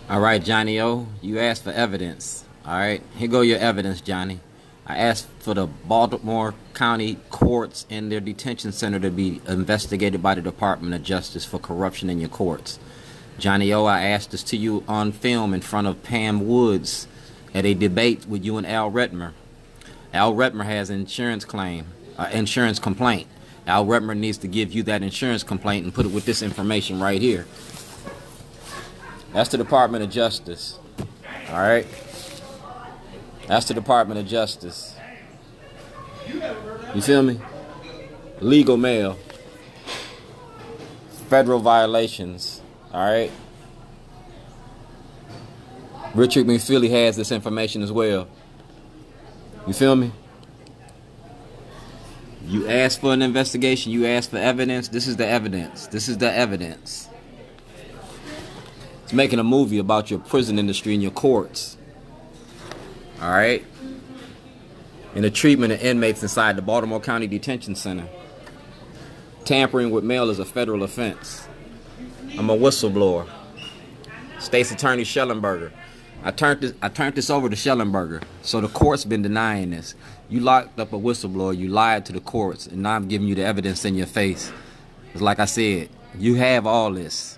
All right, Johnny O, you asked for evidence. All right, here go your evidence, Johnny. I asked for the Baltimore County courts and their detention center to be investigated by the Department of Justice for corruption in your courts. Johnny O, I asked this to you on film in front of Pam Woods at a debate with you and Al Redmer. Al Redmer has an insurance complaint. Al Redmer needs to give you that insurance complaint and put it with this information right here. That's the Department of Justice. All right? That's the Department of Justice. You feel me? Legal mail. Federal violations. All right? Richard McFeely has this information as well. You feel me? You asked for an investigation. You asked for evidence. This is the evidence. This is the evidence. It's making a movie about your prison industry and your courts. All right? And the treatment of inmates inside the Baltimore County Detention Center. Tampering with mail is a federal offense. I'm a whistleblower. State's Attorney Schellenberger. I turned this over to Schellenberger. So the court's been denying this. You locked up a whistleblower. You lied to the courts. And now I'm giving you the evidence in your face. It's like I said, you have all this.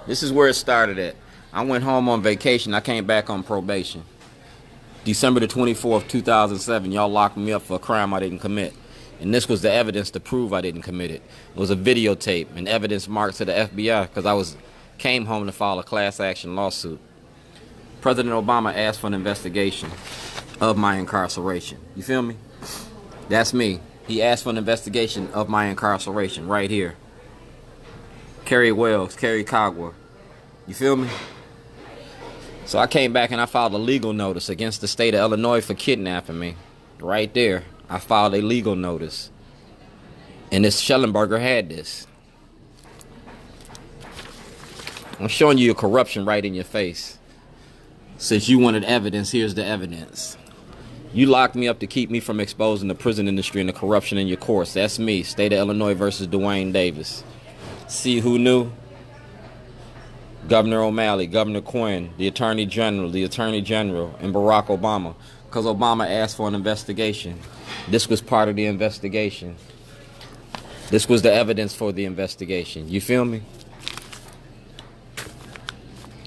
This is where it started at. I went home on vacation. I came back on probation. December the 24th, 2007, y'all locked me up for a crime I didn't commit. And this was the evidence to prove I didn't commit it. It was a videotape and evidence marked to the FBI because I came home to file a class action lawsuit. President Obama asked for an investigation of my incarceration. You feel me? That's me. He asked for an investigation of my incarceration right here. Kerry Wells, Kerry Cogwa. You feel me? So I came back and I filed a legal notice against the state of Illinois for kidnapping me. Right there. I filed a legal notice. And this Schellenberger had this. I'm showing you your corruption right in your face. Since you wanted evidence, here's the evidence. You locked me up to keep me from exposing the prison industry and the corruption in your courts. That's me, State of Illinois versus Dwayne Davis. See who knew? Governor O'Malley, Governor Quinn, the Attorney General, and Barack Obama. Because Obama asked for an investigation. This was part of the investigation. This was the evidence for the investigation. You feel me?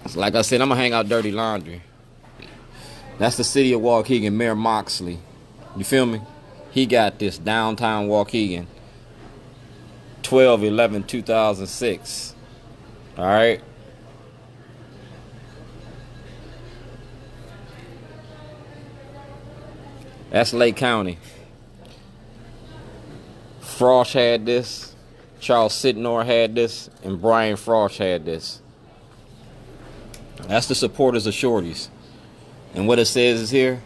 So like I said, I'm going to hang out dirty laundry. That's the city of Waukegan, Mayor Moxley. You feel me? He got this, downtown Waukegan. 12/11/2006. All right. That's Lake County. Frosh had this. Charles Sitnor had this. And Brian Frosh had this. That's the supporters of Shorties. And what it says is here,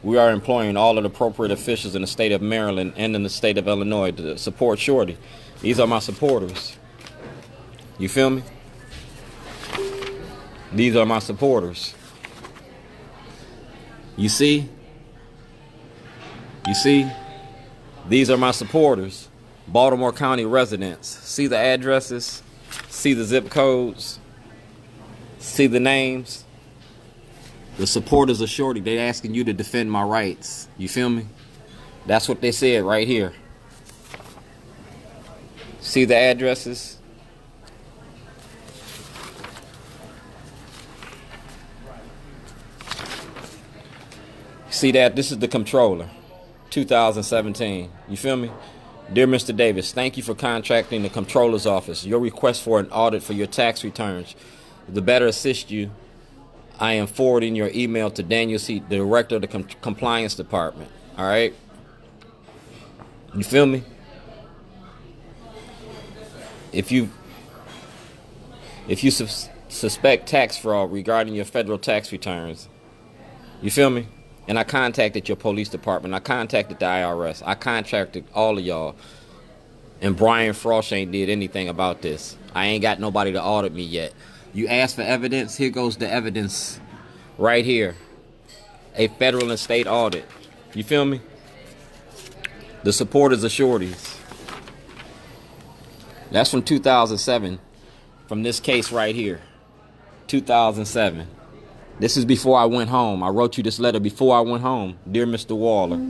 we are employing all of the appropriate officials in the state of Maryland and in the state of Illinois to support Shorty. These are my supporters. You feel me? These are my supporters. You see? You see? These are my supporters. Baltimore County residents. See the addresses? See the zip codes? See the names? The supporters of Shorty, they asking you to defend my rights. You feel me? That's what they said right here. See the addresses? See that? This is the comptroller. 2017. You feel me? Dear Mr. Davis, thank you for contacting the comptroller's office. Your request for an audit for your tax returns. To better assist you, I am forwarding your email to Daniel C., the director of the compliance department. All right? You feel me? If you suspect tax fraud regarding your federal tax returns, you feel me? And I contacted your police department. I contacted the IRS. I contacted all of y'all. And Brian Frosh ain't did anything about this. I ain't got nobody to audit me yet. You asked for evidence? Here goes the evidence right here. A federal and state audit. You feel me? The supporters of Shorties. That's from 2007. from this case right here, 2007. This is before I went home. I wrote you this letter before I went home. Dear Mr. Waller.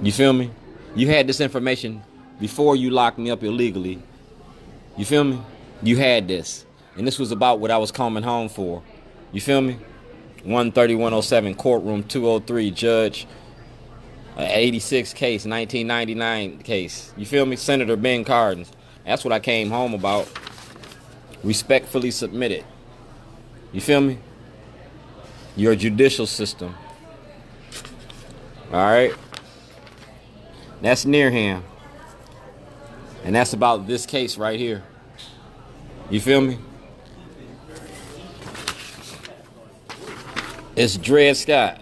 You feel me? You had this information before you locked me up illegally. You feel me? You had this. And this was about what I was coming home for. You feel me? 13107, courtroom 203, judge, 86 case, 1999 case. You feel me? Senator Ben Cardin. That's what I came home about. Respectfully submitted. You feel me? Your judicial system. All right? That's Nearham. And that's about this case right here. You feel me? It's Dred Scott.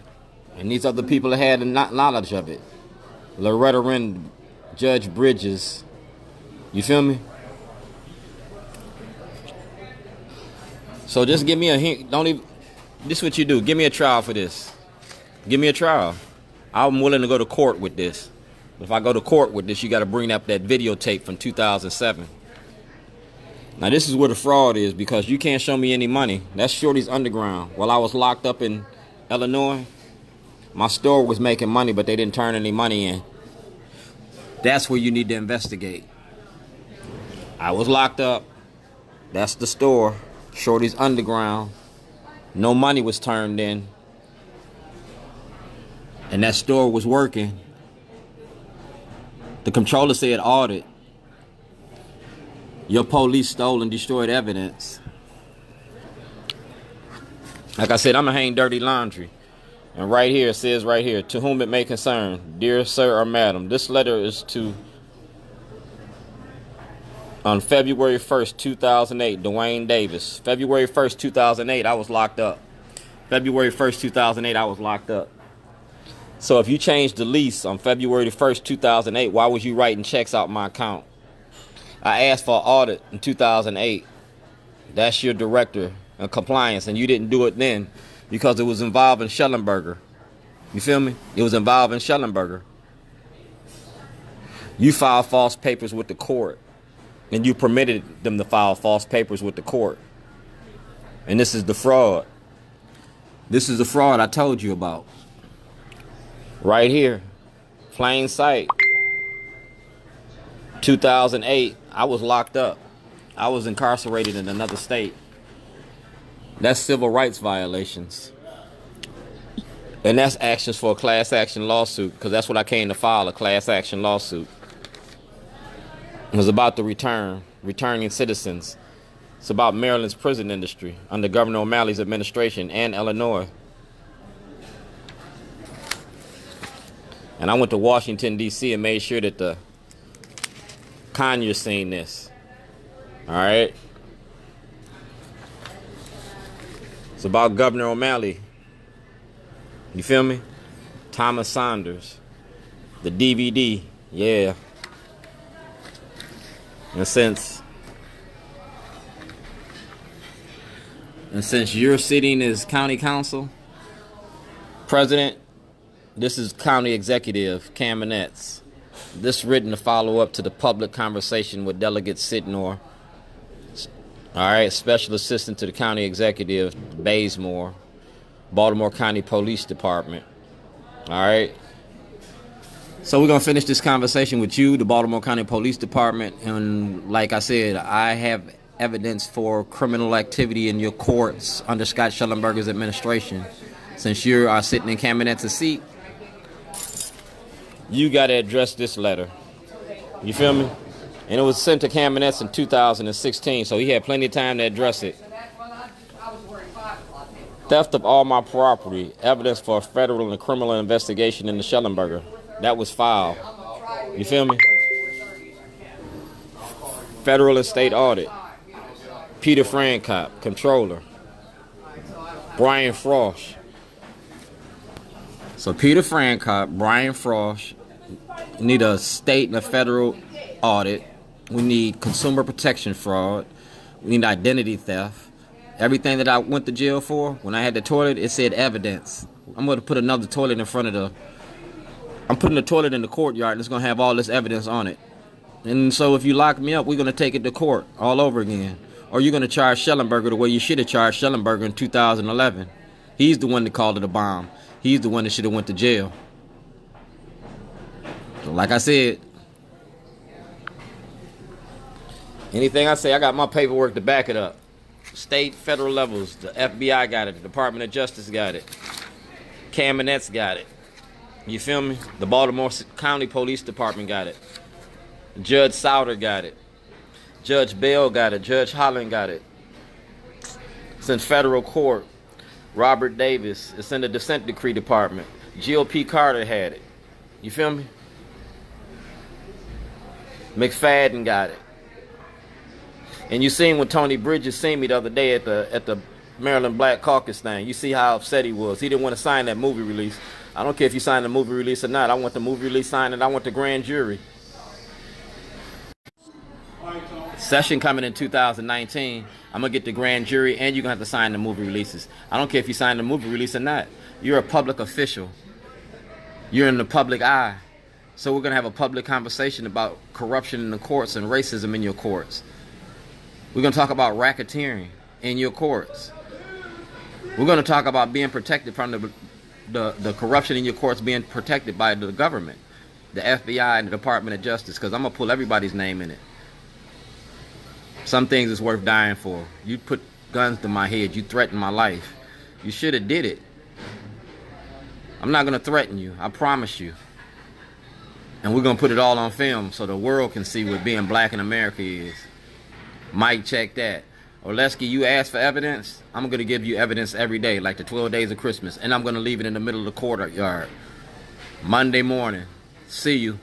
And these other people that had knowledge of it. Loretta Wren, Judge Bridges. You feel me? So just give me a hint. Don't even. This is what you do. Give me a trial for this. Give me a trial. I'm willing to go to court with this. If I go to court with this, you got to bring up that videotape from 2007. Now, this is where the fraud is, because you can't show me any money. That's Shorty's Underground. While I was locked up in Illinois, my store was making money, but they didn't turn any money in. That's where you need to investigate. I was locked up. That's the store. Shorty's Underground. No money was turned in. And that store was working. The controller said audit. Your police stole and destroyed evidence. Like I said, I'm going to hang dirty laundry. And right here, it says right here, to whom it may concern, dear sir or madam, this letter is to, on February 1st, 2008, Dwayne Davis. February 1st, 2008, I was locked up. February 1st, 2008, I was locked up. So if you changed the lease on February 1st, 2008, why was you writing checks out my account? I asked for an audit in 2008. That's your director of compliance, and you didn't do it then because it was involved in Schellenberger. You feel me? It was involved in Schellenberger. You filed false papers with the court, and you permitted them to file false papers with the court. And this is the fraud. This is the fraud I told you about. Right here. Plain sight. 2008, I was locked up. I was incarcerated in another state. That's civil rights violations. And that's actions for a class action lawsuit, because that's what I came to file, a class action lawsuit. It was about the returning citizens. It's about Maryland's prison industry under Governor O'Malley's administration and Illinois. And I went to Washington, D.C. and made sure that the Conyers seen this. All right? It's about Governor O'Malley. You feel me? Thomas Saunders. The DVD. Yeah. And since you're sitting as county council president, this is county executive Kamenetz. This written to follow up to the public conversation with Delegate Sitnor. All right, Special Assistant to the County Executive, Bazemore, Baltimore County Police Department. All right. So we're going to finish this conversation with you, the Baltimore County Police Department. And like I said, I have evidence for criminal activity in your courts under Scott Schellenberger's administration. Since you are sitting in Kamenetz's seat, you got to address this letter. You feel me? And it was sent to Kamenetz in 2016, so he had plenty of time to address it. Theft of all my property, evidence for a federal and criminal investigation into Schellenberger. That was filed. You feel me? Federal and state audit. Peter Francop, controller. Brian Frosch. So Peter Francop, Brian Frosch, need a state and a federal audit. We need consumer protection fraud. We need identity theft. Everything that I went to jail for, when I had the toilet, it said evidence. I'm going to put another toilet in front of the... I'm putting the toilet in the courtyard, and it's going to have all this evidence on it. And so if you lock me up, we're going to take it to court all over again. Or you're going to charge Schellenberger the way you should have charged Schellenberger in 2011. He's the one that called it a bomb. He's the one that should have went to jail. So like I said, anything I say, I got my paperwork to back it up. State, federal levels, the FBI got it, the Department of Justice got it, Cabinet's got it. You feel me? The Baltimore County Police Department got it. Judge Souter got it. Judge Bell got it. Judge Holland got it. It's in federal court. Robert Davis. It's in the Dissent Decree Department. GOP Carter had it. You feel me? McFadden got it. And you seen when Tony Bridges seen me the other day at the Maryland Black Caucus thing. You see how upset he was. He didn't want to sign that movie release. I don't care if you sign the movie release or not. I want the movie release signed and I want the grand jury. Session coming in 2019. I'm going to get the grand jury and you're going to have to sign the movie releases. I don't care if you sign the movie release or not. You're a public official. You're in the public eye. So we're going to have a public conversation about corruption in the courts and racism in your courts. We're going to talk about racketeering in your courts. We're going to talk about being protected from the corruption in your courts being protected by the government, the FBI and the Department of Justice, because I'm going to pull everybody's name in it. Some things is worth dying for. You put guns to my head. You threatened my life. You should have did it. I'm not going to threaten you. I promise you. And we're going to put it all on film so the world can see what being black in America is. Mike, check that. Oleski, you asked for evidence. I'm going to give you evidence every day, like the 12 days of Christmas. And I'm going to leave it in the middle of the courtyard. Monday morning. See you.